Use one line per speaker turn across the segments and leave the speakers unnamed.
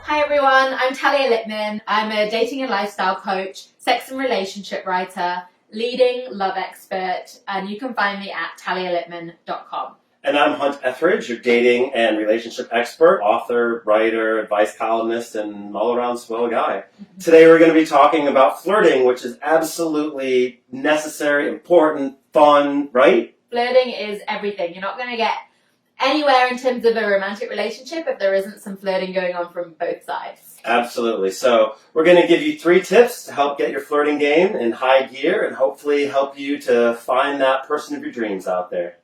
Hi everyone, I'm Talia Litman. I'm a dating and lifestyle coach, sex and relationship writer, leading love expert, and you can find me at talialitman.com.
And I'm Ethridge, your dating and relationship expert, author, writer, advice columnist, and all-around swell guy. Today we're going to be talking about flirting, which is absolutely necessary, important, fun, right?
Flirting is everything. You're not going to get anywhere in terms of a romantic relationship if there isn't some flirting going on from both sides.
Absolutely. So we're going to give you 3 tips to help get your flirting game in high gear and hopefully help you to find that person of your dreams out there.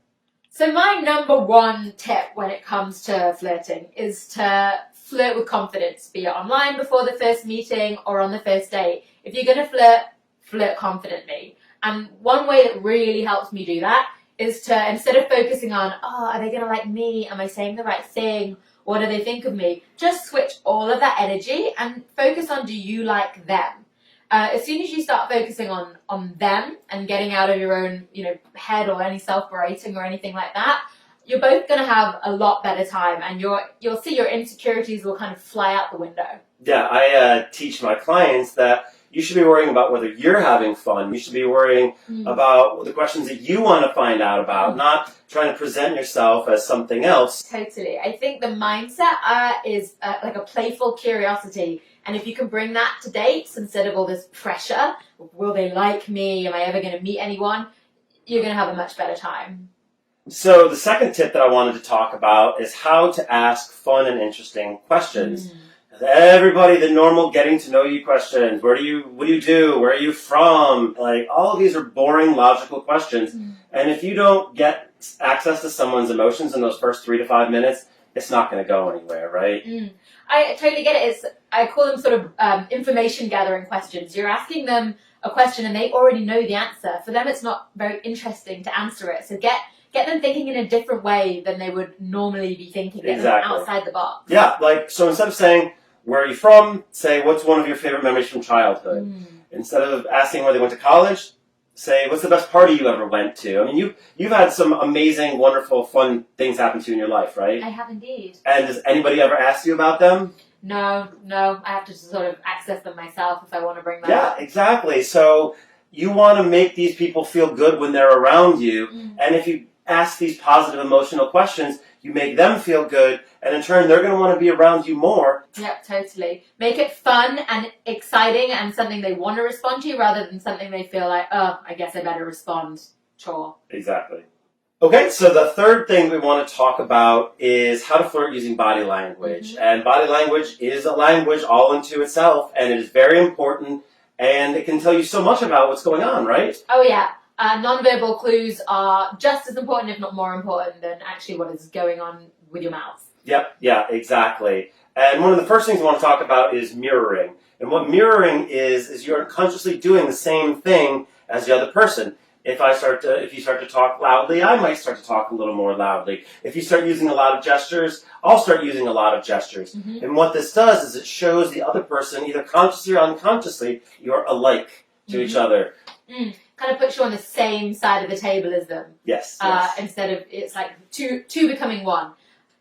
So my number 1 tip when it comes to flirting is to flirt with confidence, be it online before the first meeting or on the first date. If you're going to flirt confidently. And one way that really helps me do that is to, instead of focusing on, are they going to like me? Am I saying the right thing? What do they think of me? Just switch all of that energy and focus on, do you like them? As soon as you start focusing on them and getting out of your own, head or any self-berating or anything like that, you're both going to have a lot better time, and you'll see your insecurities will kind of fly out the window.
Yeah, I teach my clients that you should be worrying about whether you're having fun. You should be worrying about the questions that you want to find out about, not trying to present yourself as something else.
Totally. I think the mindset is like a playful curiosity. And if you can bring that to dates instead of all this pressure, will they like me? Am I ever going to meet anyone? You're going to have a much better time.
So the second tip that I wanted to talk about is how to ask fun and interesting questions. Everybody, the normal getting to know you questions. What do you do? Where are you from? Like, all of these are boring, logical questions. And if you don't get access to someone's emotions in those first 3 to 5 minutes, it's not going to go anywhere, right?
I totally get it. I call them sort of information gathering questions. You're asking them a question and they already know the answer. For them, it's not very interesting to answer it. So get them thinking in a different way than they would normally be thinking. Get them outside the box.
Yeah, so instead of saying, where are you from? Say, what's one of your favorite memories from childhood? Instead of asking where they went to college, say, what's the best party you ever went to? I mean, you've had some amazing, wonderful, fun things happen to you in your life, right?
I have indeed.
And does anybody ever ask you about them?
No. I have to sort of access them myself if I want to bring them up.
Yeah, exactly. So you want to make these people feel good when they're around you. And if you ask these positive, emotional questions, you make them feel good, and in turn, they're going to want to be around you more.
Yep, totally. Make it fun and exciting and something they want to respond to rather than something they feel like, oh, I guess I better respond. Chore.
Exactly. Okay, so the third thing we want to talk about is how to flirt using body language. And body language is a language all into itself, and it is very important, and it can tell you so much about what's going on, right?
Oh, yeah. Non-verbal clues are just as important, if not more important, than actually what is going on with your mouth. Yep,
yeah, exactly. And one of the first things we want to talk about is mirroring. And what mirroring is you're unconsciously doing the same thing as the other person. If you start to talk loudly, I might start to talk a little more loudly. If you start using a lot of gestures, I'll start using a lot of gestures. And what this does is it shows the other person, either consciously or unconsciously, you're alike to each other.
Kind of puts you on the same side of the table as them.
Yes.
Instead of, it's like two becoming one.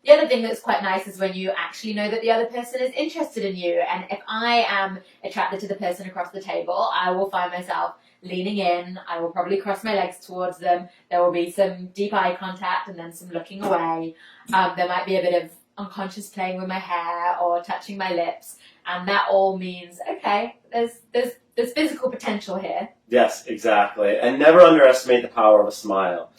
The other thing that's quite nice is when you actually know that the other person is interested in you. And if I am attracted to the person across the table, I will find myself leaning in. I will probably cross my legs towards them. There will be some deep eye contact and then some looking away. There might be a bit of unconscious playing with my hair or touching my lips. And that all means, okay, there's physical potential here.
Yes, exactly. And never underestimate the power of a smile.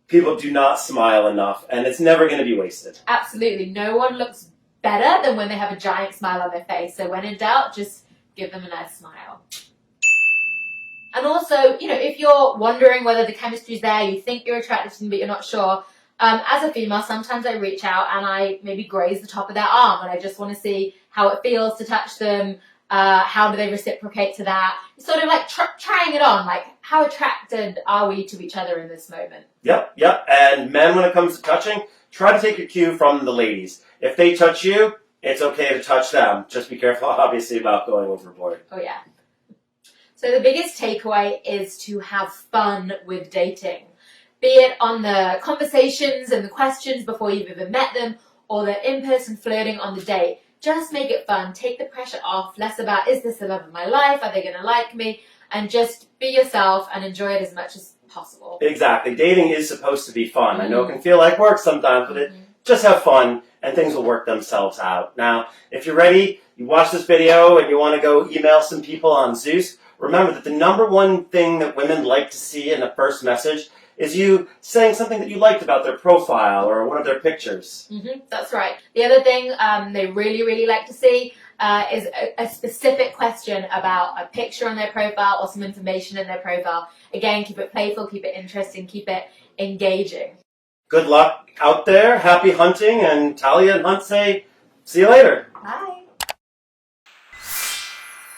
People do not smile enough, and it's never going to be wasted.
Absolutely. No one looks better than when they have a giant smile on their face. So when in doubt, just give them a nice smile. And also, if you're wondering whether the chemistry's there, you think you're attracted to them, but you're not sure, as a female, sometimes I reach out and I maybe graze the top of their arm, and I just want to see how it feels to touch them. How do they reciprocate to that? It's sort of like trying it on, like how attracted are we to each other in this moment?
Yep. And men, when it comes to touching, try to take your cue from the ladies. If they touch you, it's okay to touch them. Just be careful, obviously, about going overboard.
Oh, yeah. So the biggest takeaway is to have fun with dating. Be it on the conversations and the questions before you've even met them, or the in-person flirting on the day. Just make it fun. Take the pressure off. Less about, is this the love of my life? Are they going to like me? And just be yourself and enjoy it as much as possible.
Exactly. Dating is supposed to be fun. I know it can feel like work sometimes, but just have fun and things will work themselves out. Now, if you're ready, you watch this video and you want to go email some people on ZOOSK, remember that the number one thing that women like to see in a first message is you saying something that you liked about their profile or one of their pictures.
That's right. The other thing they really, really like to see is a specific question about a picture on their profile or some information in their profile. Again, keep it playful, keep it interesting, keep it engaging.
Good luck out there, happy hunting, and Talia and Hunt say, see you later.
Bye.